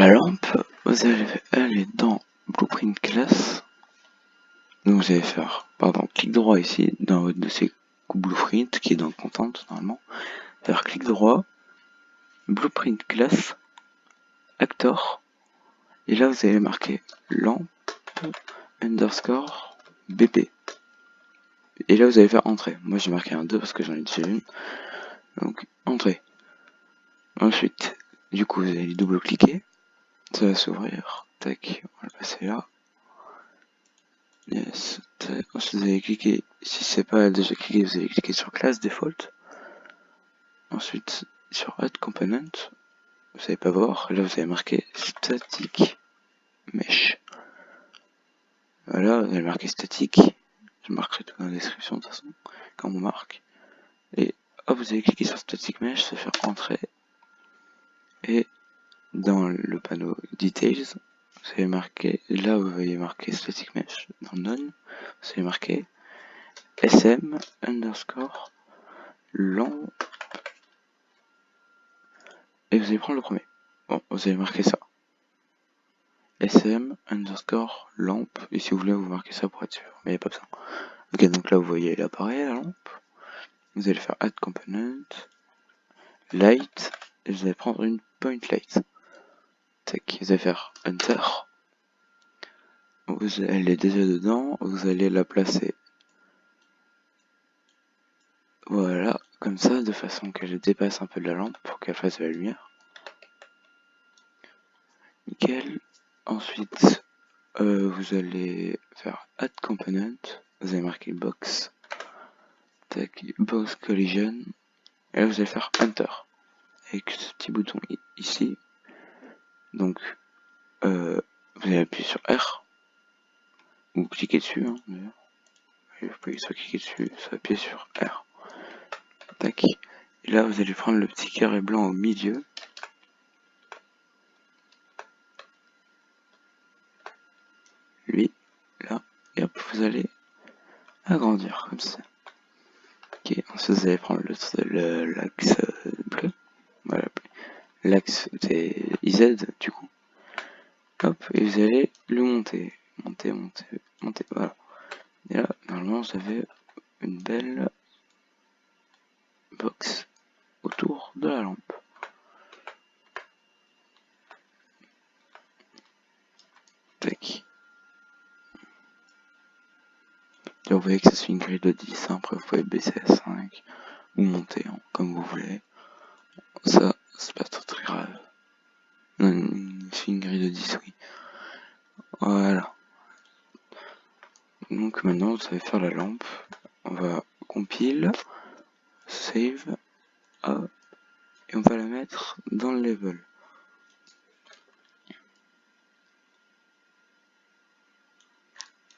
la lampe, vous allez aller dans Blueprint Class. Donc vous allez faire, clic droit ici, dans votre dossier Blueprint, qui est dans Content normalement. Faire clic droit, Blueprint Class, Actor, et là vous allez marquer lampe underscore BP. Et là vous allez faire entrée. Moi j'ai marqué un 2 parce que j'en ai déjà une. Donc entrée. Ensuite, du coup vous allez double-cliquer. Ça va s'ouvrir. Tac, on va le passer là. Yes. Ensuite vous allez cliquer, si c'est pas déjà cliqué, vous allez cliquer sur Class Default. Ensuite sur Add Component. Vous allez pas voir. Là vous allez marquer Static Mesh. Voilà, vous allez marquer Static. Je marquerai tout dans la description de toute façon, quand on marque. Et hop, vous allez cliquer sur Static Mesh, se faire entrer. Et dans le panneau Details, vous allez marquer, là vous voyez marquer Static Mesh, dans None, vous allez marquer SM underscore lamp. Et vous allez prendre le premier. Bon, vous allez marquer ça. SM underscore lamp. Et si vous voulez, vous marquez ça pour être sûr. Mais il n'y a pas besoin. Ok, donc là vous voyez l'appareil, la lampe. Vous allez faire Add Component, Light, et vous allez prendre une Point Light. Tac, vous allez faire Enter. Elle est déjà dedans, vous allez la placer. Voilà, comme ça, de façon qu'elle dépasse un peu de la lampe pour qu'elle fasse de la lumière. Nickel. Ensuite, vous allez faire Add Component, vous allez marquer Box. Tac, Box Collision. Et là, vous allez faire Enter. Avec ce petit bouton ici. Donc, vous allez appuyer sur R. Ou cliquer dessus, hein, d'ailleurs. Vous pouvez soit cliquer dessus, soit appuyer sur R. Tac. Et là, vous allez prendre le petit carré blanc au milieu. Lui, là. Et hop, vous allez agrandir comme ça. Ok, ensuite vous allez prendre l'axe bleu. Voilà. L'axe c'est IZ du coup. Hop, et vous allez le monter. Monter, voilà. Et là, normalement, vous avez une belle box autour de la lampe. Tac. Là, vous voyez que ça se fait une grille de 10. Hein. Après, vous pouvez baisser à 5 ou monter, hein, comme vous voulez. Ça, c'est pas très grave. Non, c'est une grille de 10, oui. Voilà. Donc maintenant, vous savez faire la lampe. On va compile, save, hop, et on va la mettre dans le level.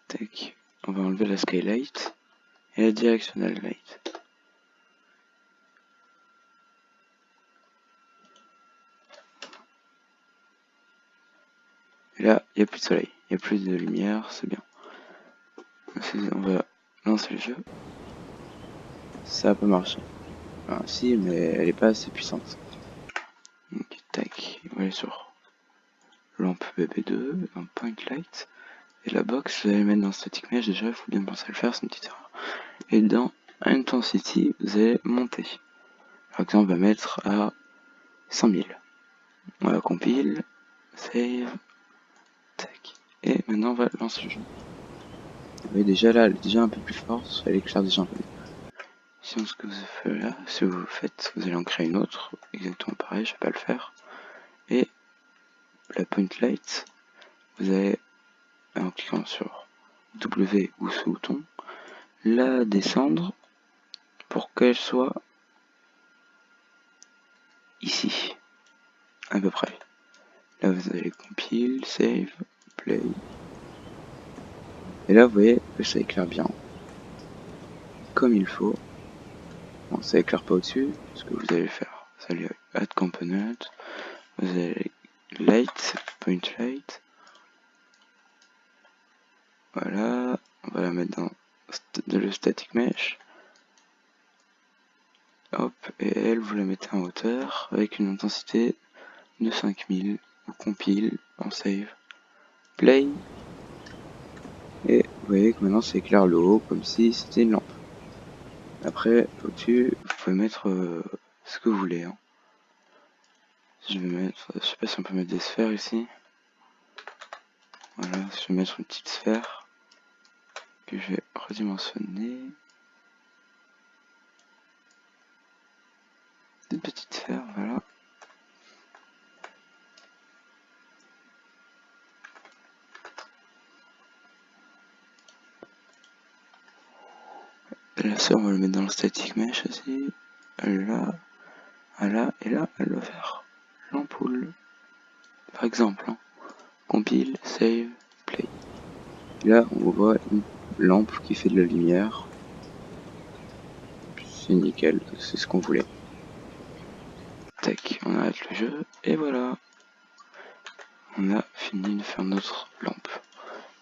Tac. On va enlever la skylight et la directional light. Et là, il n'y a plus de soleil, il n'y a plus de lumière, c'est bien. On va lancer le jeu. Ça a pas marché. Enfin, si, mais elle n'est pas assez puissante. Donc, tac, on va aller sur lampe BB2, lampe point light. Et la box, vous allez mettre dans static mesh, déjà, il faut bien penser à le faire, c'est une petite erreur. Et dans intensity, vous allez monter. Par exemple, on va mettre à 100 000. On va compile, save, tac. Et maintenant, on va lancer le jeu. Vous voyez déjà là, elle est déjà un peu plus forte, elle éclaire déjà un peu. Sinon, ce que vous faites là, si vous faites, vous allez en créer une autre, exactement pareil, je vais pas le faire. Et la point light, vous allez, en cliquant sur W ou ce bouton, la descendre pour qu'elle soit ici, à peu près. Là, vous allez compile, save, play. Et là, vous voyez que ça éclaire bien, comme il faut. Bon, ça éclaire pas au-dessus, ce que vous allez faire. Vous allez add component, vous allez light, point light. Voilà, on va la mettre dans le static mesh. Hop, et elle, vous la mettez en hauteur avec une intensité de 5000. on compile, on save, play, et vous voyez que maintenant ça éclaire le haut comme si c'était une lampe. Après, au-dessus, vous pouvez mettre ce que vous voulez. Hein. Je vais mettre, je sais pas si on peut mettre des sphères ici. Voilà, je vais mettre une petite sphère que je vais redimensionner. Une petite sphère, voilà. Et la sœur, on va le mettre dans le static mesh aussi. Là, là, et là, elle va faire l'ampoule. Par exemple, hein. Compile, save, play. Et là, on voit une lampe qui fait de la lumière. C'est nickel, c'est ce qu'on voulait. Tac, on arrête le jeu, et voilà. On a fini de faire notre lampe.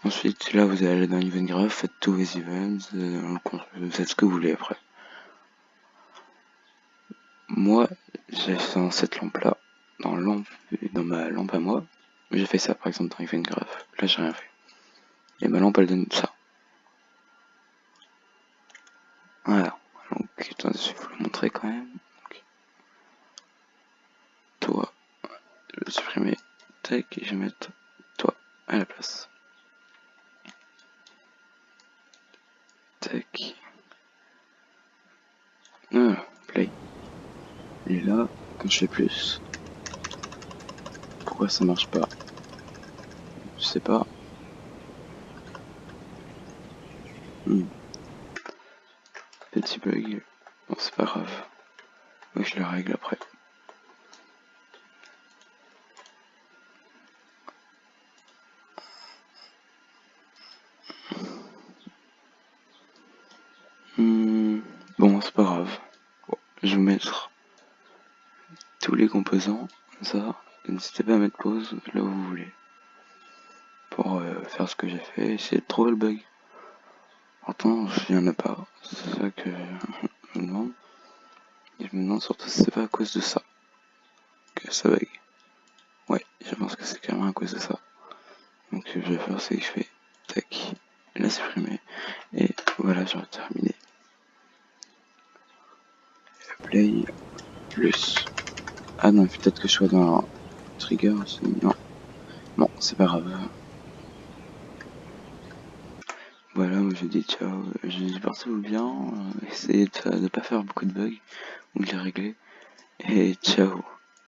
Ensuite, là, vous allez aller dans Event Graph, faites tous vos events, vous faites ce que vous voulez après. Moi, j'ai fait dans cette lampe-là, dans ma lampe à moi, j'ai fait ça par exemple dans Event Graph. Là, j'ai rien fait. Et ma lampe, elle donne ça. Voilà. Donc, attendez, je vais vous le montrer quand même. Donc, toi, je vais supprimer. Tac, et je vais mettre toi à la place. Tac. Voilà, play. Et là, quand je fais plus, pourquoi ça marche pas? Je sais pas. Petit bug. Bon, c'est pas grave. Moi, je le règle après. Bon, c'est pas grave. Bon, je vais vous mettre tous les composants, comme ça. N'hésitez pas à mettre pause là où vous voulez. Pour faire ce que j'ai fait, essayer de trouver le bug. Pourtant, il n'y en a pas. C'est ça que je me demande. Et je me demande surtout si c'est pas à cause de ça que ça bug. Ouais, je pense que c'est carrément à cause de ça. Donc ce que je vais faire, c'est que je fais tac, la supprimer. Et voilà, j'aurais terminé. Play plus. Ah non, peut-être que je sois dans trigger aussi. Non. Bon, c'est pas grave. Voilà, moi je dis ciao. Je dis portez-vous bien. Essayez de pas faire beaucoup de bugs ou de les régler. Et ciao.